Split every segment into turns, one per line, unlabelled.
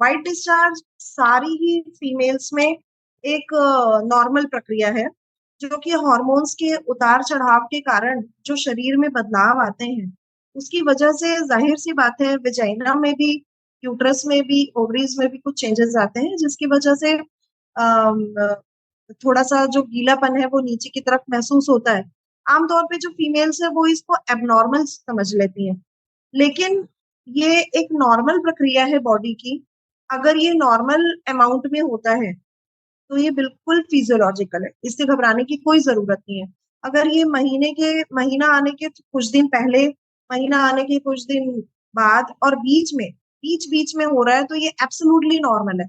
White discharge सारी ही females में एक नॉर्मल प्रक्रिया है, जो कि हॉर्मोन्स के उतार चढ़ाव के कारण जो शरीर में बदलाव आते हैं उसकी वजह से जाहिर सी बात है विजाइना में भी, यूट्रस में भी, ओवरीज में भी कुछ चेंजेस आते हैं, जिसकी वजह से थोड़ा सा जो गीलापन है वो नीचे की तरफ महसूस होता है। आमतौर पे जो फीमेल्स है वो इसको एबनॉर्मल समझ लेती हैं, लेकिन ये एक नॉर्मल प्रक्रिया है बॉडी की। अगर ये नॉर्मल अमाउंट में होता है तो ये बिल्कुल फिजियोलॉजिकल है, इससे घबराने की कोई जरूरत नहीं है। अगर ये महीना आने के कुछ दिन पहले, महीना आने के कुछ दिन बाद और बीच बीच में हो रहा है तो ये एब्सोल्युटली नॉर्मल है।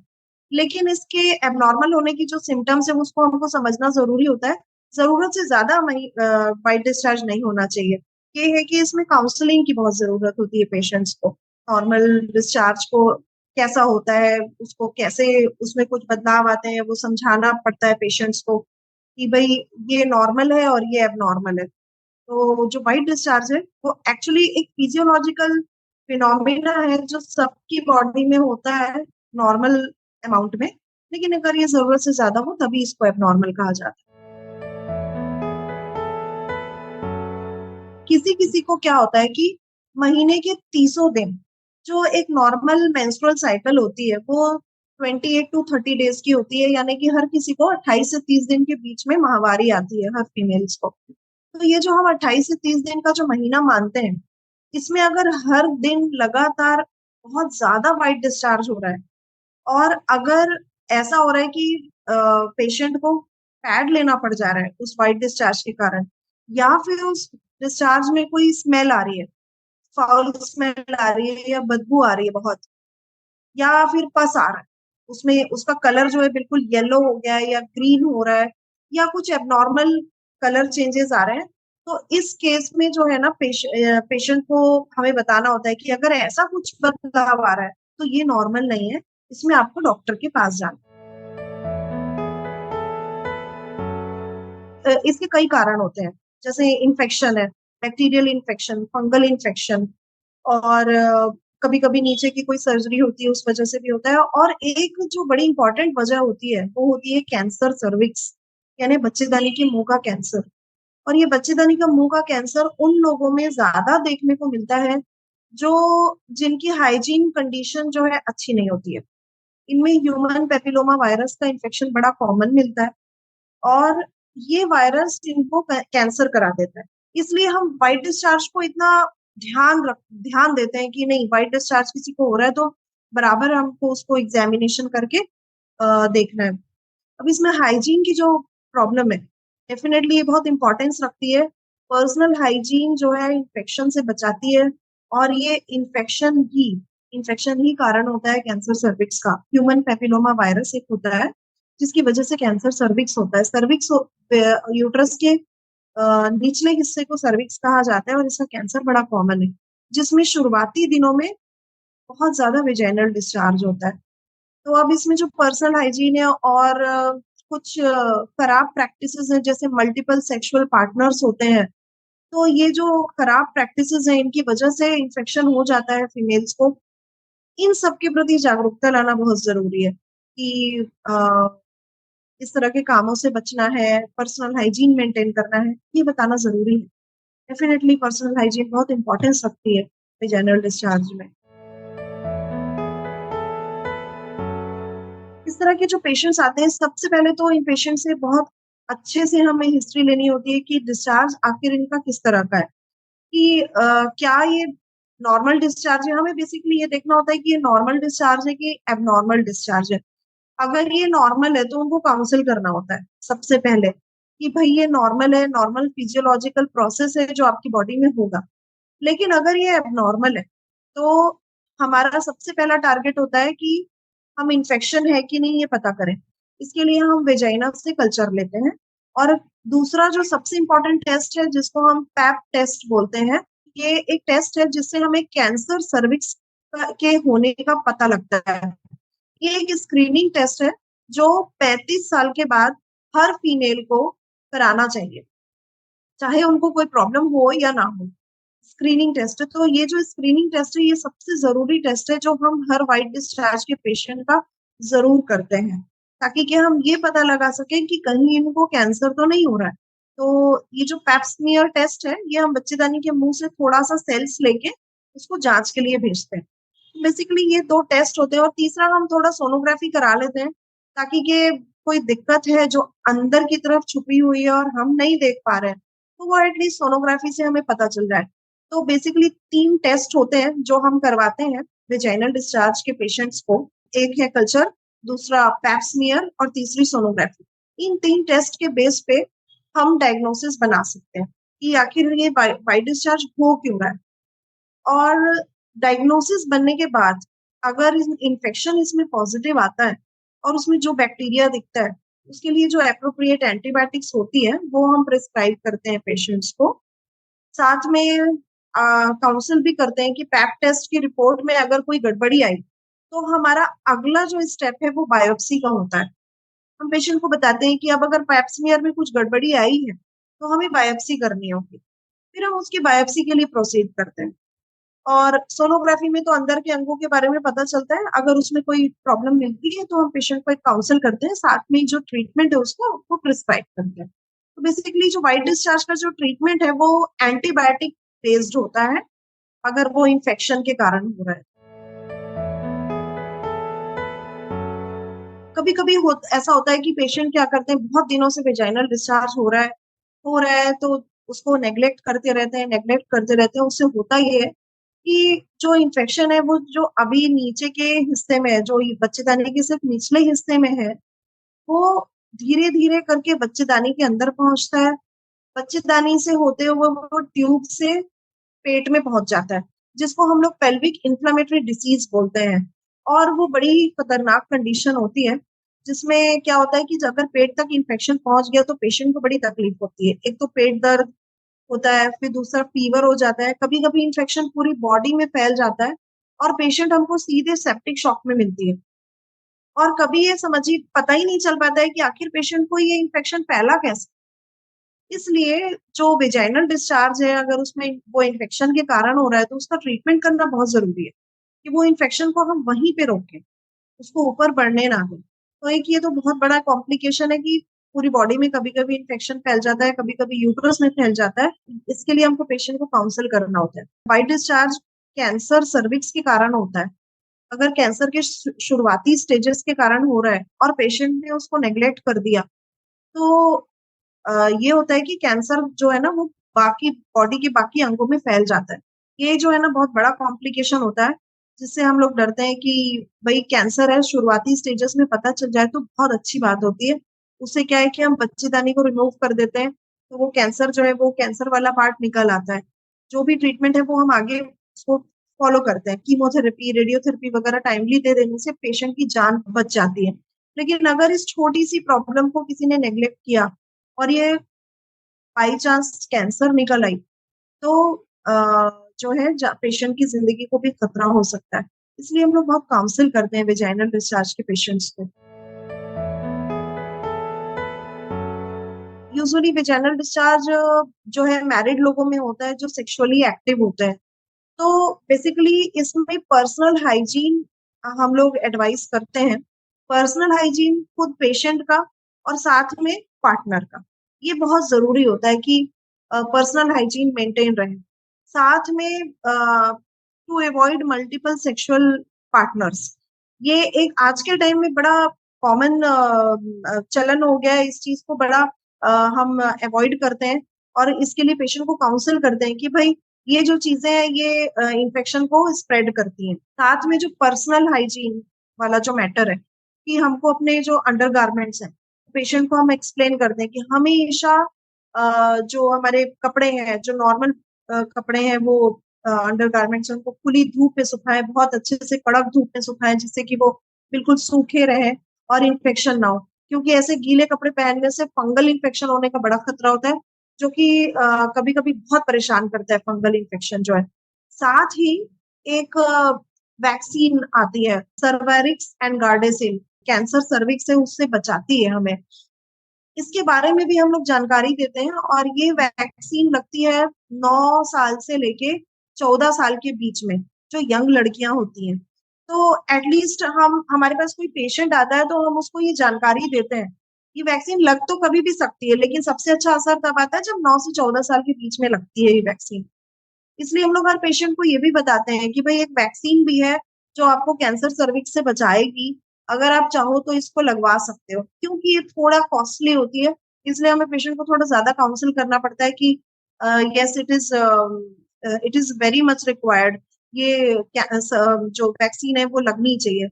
लेकिन इसके एबनॉर्मल होने की जो सिम्टम्स है उसको हमको समझना जरूरी होता है। जरूरत से ज्यादा वाइट डिस्चार्ज नहीं होना चाहिए। ये है कि इसमें काउंसलिंग की बहुत जरूरत होती है पेशेंट्स को। नॉर्मल डिस्चार्ज को कैसा होता है, उसको कैसे, उसमें कुछ बदलाव आते हैं वो समझाना पड़ता है पेशेंट्स को कि भाई ये नॉर्मल है और ये एबनॉर्मल है। तो जो वाइट डिस्चार्ज है वो एक्चुअली एक फिजियोलॉजिकल फिनोमिना है जो सबकी बॉडी में होता है नॉर्मल अमाउंट में। लेकिन अगर ये जरूरत से ज्यादा हो तभी इसको एबनॉर्मल कहा जाता है। किसी किसी को क्या होता है कि महीने के 30 दिन जो एक नॉर्मल मेंस्ट्रुअल साइकिल होती है वो 28 to 30 डेज की होती है, यानी कि हर किसी को 28 से 30 दिन के बीच में माहवारी आती है हर फीमेल्स को। तो ये जो हम 28 से 30 दिन का जो महीना मानते हैं, इसमें अगर हर दिन लगातार बहुत ज्यादा वाइट डिस्चार्ज हो रहा है और अगर ऐसा हो रहा है कि पेशेंट को पैड लेना पड़ जा रहा है उस वाइट डिस्चार्ज के कारण, या फिर उस डिस्चार्ज में कोई स्मेल आ रही है, फाउल स्मेल आ रही है या बदबू आ रही है बहुत, या फिर पस आ रहा है, उसमें उसका कलर जो है बिल्कुल येलो हो गया है या ग्रीन हो रहा है, या कुछ एबनॉर्मल कलर चेंजेस आ रहे हैं, तो इस केस में जो है ना पेशेंट को हमें बताना होता है कि अगर ऐसा कुछ बदलाव आ रहा है तो ये नॉर्मल नहीं है, इसमें आपको डॉक्टर के पास जाना। इसके कई कारण होते हैं, जैसे इन्फेक्शन है, बैक्टीरियल इन्फेक्शन, फंगल इन्फेक्शन, और कभी कभी नीचे की कोई सर्जरी होती है उस वजह से भी होता है। और एक जो बड़ी इंपॉर्टेंट वजह होती है वो होती है कैंसर सर्विक्स, यानी बच्चेदानी के मुंह का कैंसर। और ये बच्चेदानी का मुंह का कैंसर उन लोगों में ज्यादा देखने को मिलता है जो जिनकी हाइजीन कंडीशन जो है अच्छी नहीं होती है। इनमें ह्यूमन पेपिलोमा वायरस का इन्फेक्शन बड़ा कॉमन मिलता है, और ये वायरस इनको कैंसर करा देता है। इसलिए हम वाइट डिस्चार्ज को इतना ध्यान देते हैं कि नहीं, वाइट डिस्चार्ज किसी को हो रहा है तो बराबर हमको उसको एग्जामिनेशन करके देखना है। अब इसमें हाइजीन की जो प्रॉब्लम है, डेफिनेटली ये बहुत इंपॉर्टेंस रखती है। पर्सनल हाइजीन जो है इन्फेक्शन से बचाती है, और ये इन्फेक्शन ही कारण होता है कैंसर सर्विक्स का। ह्यूमन पेपिलोमा वायरस एक होता है जिसकी वजह से कैंसर सर्विक्स होता है। यूट्रस के निचले हिस्से को सर्विक्स कहा जाता है और इसका कैंसर बड़ा कॉमन है, जिसमें शुरुआती दिनों में बहुत ज्यादा वेजाइनल डिस्चार्ज होता है। तो अब इसमें जो पर्सनल हाइजीन है और कुछ खराब प्रैक्टिसेस हैं, जैसे मल्टीपल सेक्सुअल पार्टनर्स होते हैं, तो ये जो खराब प्रैक्टिसेस हैं इनकी वजह से इन्फेक्शन हो जाता है फीमेल्स को। इन सब के प्रति जागरूकता लाना बहुत जरूरी है कि इस तरह के कामों से बचना है, पर्सनल हाइजीन मेंटेन करना है, ये बताना जरूरी है। डेफिनेटली पर्सनल हाइजीन बहुत इंपॉर्टेंस रखती है वेजाइनल डिस्चार्ज में। इस तरह के जो पेशेंट्स आते हैं, सबसे पहले तो इन पेशेंट से बहुत अच्छे से हमें हिस्ट्री लेनी होती है कि डिस्चार्ज आखिर इनका किस तरह का है, कि क्या ये नॉर्मल डिस्चार्ज है। हमें बेसिकली ये देखना होता है कि ये नॉर्मल डिस्चार्ज है कि एबनॉर्मल डिस्चार्ज है। अगर ये नॉर्मल है तो उनको काउंसिल करना होता है सबसे पहले कि भाई ये नॉर्मल है, नॉर्मल फिजियोलॉजिकल प्रोसेस है जो आपकी बॉडी में होगा। लेकिन अगर ये एबनॉर्मल है तो हमारा सबसे पहला टारगेट होता है कि हम इन्फेक्शन है कि नहीं ये पता करें। इसके लिए हम वेजाइना से कल्चर लेते हैं। और दूसरा जो सबसे इम्पोर्टेंट टेस्ट है जिसको हम पैप टेस्ट बोलते हैं, ये एक टेस्ट है जिससे हमें कैंसर सर्विक्स के होने का पता लगता है। ये एक स्क्रीनिंग टेस्ट है जो 35 साल के बाद हर फीमेल को कराना चाहिए, चाहे उनको कोई प्रॉब्लम हो या ना हो। Screening test. तो ये जो स्क्रीनिंग टेस्ट है ये सबसे जरूरी टेस्ट है जो हम हर वाइट डिस्चार्ज के पेशेंट का जरूर करते हैं, ताकि कि हम ये पता लगा सकें कि कहीं इनको कैंसर तो नहीं हो रहा है। तो ये जो पैप्समियर टेस्ट है ये हम बच्चेदानी के मुंह से थोड़ा सा सेल्स लेके उसको जांच के लिए भेजते हैं। बेसिकली ये दो टेस्ट होते हैं, और तीसरा हम थोड़ा सोनोग्राफी करा लेते हैं, ताकि कि कोई दिक्कत है जो अंदर की तरफ छुपी हुई है और हम नहीं देख पा रहे हैं, तो वो एटलीस्ट सोनोग्राफी से हमें पता चल जाए। तो बेसिकली 3 टेस्ट होते हैं जो हम करवाते हैं वेजाइनल डिस्चार्ज के पेशेंट्स को। एक है कल्चर, दूसरा पैप्समियर और तीसरी सोनोग्राफी। इन 3 टेस्ट के बेस पे हम डायग्नोसिस बना सकते हैं कि आखिर ये वाइट डिस्चार्ज हो क्यों रहा है। और डायग्नोसिस बनने के बाद अगर इन्फेक्शन इसमें पॉजिटिव आता है और उसमें जो बैक्टीरिया दिखता है, उसके लिए जो एप्रोप्रिएट एंटीबायोटिक्स होती है वो हम प्रिस्क्राइब करते हैं पेशेंट्स को। साथ में काउंसिल भी करते हैं कि पैप टेस्ट की रिपोर्ट में अगर कोई गड़बड़ी आई तो हमारा अगला जो स्टेप है वो बायोप्सी का होता है। हम पेशेंट को बताते हैं कि अब अगर पैप्समियर में कुछ गड़बड़ी आई है तो हमें बायोप्सी करनी होगी, फिर हम उसकी बायोप्सी के लिए प्रोसीड करते हैं। और सोनोग्राफी में तो अंदर के अंगों के बारे में पता चलता है, अगर उसमें कोई प्रॉब्लम मिलती है तो हम पेशेंट को एक काउंसिल करते हैं, साथ में जो ट्रीटमेंट है उसको वो प्रिस्क्राइब करते हैं। तो बेसिकली जो वाइट डिस्चार्ज का जो ट्रीटमेंट है वो एंटीबायोटिक बेस्ड होता है, अगर वो इन्फेक्शन के कारण हो रहा है। कभी कभी ऐसा होता है कि पेशेंट क्या करते हैं, बहुत दिनों से वेजाइनल डिस्चार्ज हो रहा है तो उसको नेग्लेक्ट करते रहते हैं। उससे होता ये है कि जो इन्फेक्शन है वो जो अभी नीचे के हिस्से में है, जो बच्चेदानी के सिर्फ निचले हिस्से में है, वो धीरे धीरे करके बच्चेदानी के अंदर पहुंचता है। बच्चेदानी से होते हुए वो ट्यूब से पेट में पहुंच जाता है, जिसको हम लोग पेल्विक इन्फ्लेमेटरी डिसीज बोलते हैं। और वो बड़ी खतरनाक कंडीशन होती है, जिसमें क्या होता है कि अगर पेट तक इन्फेक्शन पहुंच गया तो पेशेंट को बड़ी तकलीफ होती है। एक तो पेट दर्द होता है, फिर दूसरा फीवर हो जाता है, कभी कभी इन्फेक्शन पूरी बॉडी में फैल जाता है और पेशेंट हमको सीधे सेप्टिक शॉक में मिलती है। और कभी ये समझिए पता ही नहीं चल पाता है कि आखिर पेशेंट को ये इन्फेक्शन फैला कैसे। इसलिए जो वेजाइनल डिस्चार्ज है अगर उसमें वो इन्फेक्शन के कारण हो रहा है तो उसका ट्रीटमेंट करना बहुत जरूरी है, कि वो इन्फेक्शन को हम वहीं पे रोकें, उसको ऊपर बढ़ने ना दें। तो एक ये तो बहुत बड़ा कॉम्प्लिकेशन है कि पूरी बॉडी में कभी कभी इन्फेक्शन फैल जाता है, कभी कभी यूट्रस में फैल जाता है। इसके लिए हमको पेशेंट को काउंसिल करना होता है। वाइट डिस्चार्ज कैंसर सर्विक्स के कारण होता है। अगर कैंसर के शुरुआती स्टेजेस के कारण हो रहा है और पेशेंट ने उसको नेग्लेक्ट कर दिया, तो ये होता है कि कैंसर जो है ना वो बाकी बॉडी के बाकी अंगों में फैल जाता है। ये जो है ना बहुत बड़ा कॉम्प्लिकेशन होता है, जिससे हम लोग डरते हैं कि भाई कैंसर है, शुरुआती स्टेजेस में पता चल जाए तो बहुत अच्छी बात होती है। उससे क्या है कि हम बच्चेदानी को रिमूव कर देते हैं, तो वो कैंसर जो है वो कैंसर वाला पार्ट निकल आता है। जो भी ट्रीटमेंट है वो हम आगे उसको फॉलो करते हैं। कीमोथेरेपी, रेडियोथेरेपी वगैरह टाइमली दे देने से पेशेंट की जान बच जाती है। लेकिन अगर इस छोटी सी प्रॉब्लम को किसी ने नेग्लेक्ट किया और ये बाई चांस कैंसर निकल आई, तो जो है पेशेंट की जिंदगी को भी खतरा हो सकता है। इसलिए हम लोग बहुत काउंसिल करते हैं वेजाइनल डिस्चार्ज के पेशेंट्स को। यूजुअली वेजाइनल डिस्चार्ज जो है मैरिड लोगों में होता है जो सेक्सुअली एक्टिव होते हैं। तो बेसिकली इसमें पर्सनल हाइजीन हम लोग एडवाइस करते हैं। पर्सनल हाइजीन खुद पेशेंट का और साथ में पार्टनर का, ये बहुत जरूरी होता है कि पर्सनल हाइजीन मेंटेन रहे। साथ में to avoid multiple sexual partners, ये एक आज के टाइम में बड़ा कॉमन चलन हो गया है। इस चीज को बड़ा हम अवॉइड करते हैं और इसके लिए पेशेंट को काउंसिल करते हैं कि भाई ये जो चीजें हैं ये इन्फेक्शन को स्प्रेड करती हैं। साथ में जो पर्सनल हाइजीन वाला जो मैटर है कि हमको अपने जो अंडरगारमेंट्स हैं, पेशेंट को हम एक्सप्लेन करते हैं कि हमेशा जो हमारे कपड़े हैं, जो नॉर्मल कपड़े हैं, वो अंडरगारमेंट्स उनको खुली धूप में सुखाएं, बहुत अच्छे से कड़क धूप में सुखाएं, जिससे कि वो बिल्कुल सूखे रहे और इन्फेक्शन ना हो। क्योंकि ऐसे गीले कपड़े पहनने से फंगल इन्फेक्शन होने का बड़ा खतरा होता है, जो कि कभी कभी बहुत परेशान करता है फंगल इन्फेक्शन जो है। साथ ही एक वैक्सीन आती है सर्वेरिक्स एंड गार्डेसिल, कैंसर सर्विक्स से उससे बचाती है हमें। इसके बारे में भी हम लोग जानकारी देते हैं और ये वैक्सीन लगती है 9 साल से लेके 14 साल के बीच में, जो यंग लड़कियां होती हैं। तो एटलीस्ट हम हमारे पास कोई पेशेंट आता है तो हम उसको ये जानकारी देते हैं कि वैक्सीन लग तो कभी भी सकती है, लेकिन सबसे अच्छा असर तब आता है जब 9 से 14 साल के बीच में लगती है ये वैक्सीन। इसलिए हम लोग हर पेशेंट को ये भी बताते हैं कि भाई एक वैक्सीन भी है जो आपको कैंसर सर्विक्स से बचाएगी। अगर आप चाहो तो इसको लगवा सकते हो, क्योंकि ये थोड़ा कॉस्टली होती है। इसलिए हमें पेशेंट को थोड़ा ज्यादा काउंसिल करना पड़ता है कि yes it is very much required, ये जो वैक्सीन है वो लगनी चाहिए।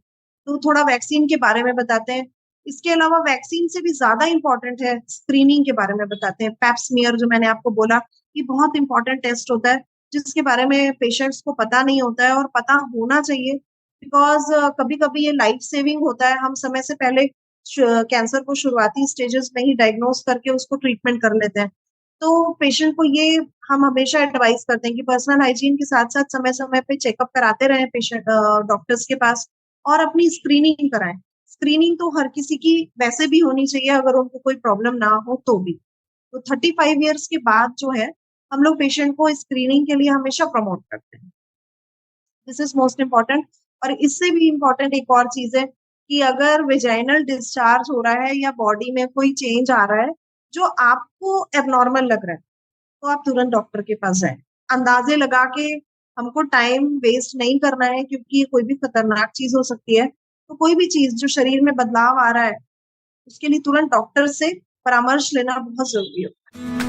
तो थोड़ा वैक्सीन के बारे में बताते हैं। इसके अलावा वैक्सीन से भी ज्यादा इंपॉर्टेंट है, स्क्रीनिंग के बारे में बताते हैं। पैप्समियर जो मैंने आपको बोला, ये बहुत इंपॉर्टेंट टेस्ट होता है जिसके बारे में पेशेंट्स को पता नहीं होता है और पता होना चाहिए। बिकॉज कभी कभी ये लाइफ सेविंग होता है। हम समय से पहले कैंसर को शुरुआती स्टेजेस में ही डायग्नोस करके उसको ट्रीटमेंट कर लेते हैं। तो पेशेंट को ये हम हमेशा एडवाइस करते हैं कि पर्सनल हाइजीन के साथ साथ समय समय पे चेकअप कराते रहें पेशेंट डॉक्टर्स के पास, और अपनी स्क्रीनिंग कराएं। स्क्रीनिंग तो हर किसी की वैसे भी होनी चाहिए, अगर उनको कोई प्रॉब्लम ना हो तो भी। तो 35 ईयर्स के बाद जो है, हम लोग पेशेंट को स्क्रीनिंग के लिए हमेशा प्रमोट करते हैं। This is most important. और इससे भी इम्पोर्टेंट एक और चीज है कि अगर वेजाइनल डिस्चार्ज हो रहा है या बॉडी में कोई चेंज आ रहा है जो आपको एबनॉर्मल लग रहा है, तो आप तुरंत डॉक्टर के पास जाएं। अंदाजे लगा के हमको टाइम वेस्ट नहीं करना है, क्योंकि ये कोई भी खतरनाक चीज हो सकती है। तो कोई भी चीज जो शरीर में बदलाव आ रहा है, उसके लिए तुरंत डॉक्टर से परामर्श लेना बहुत जरूरी है।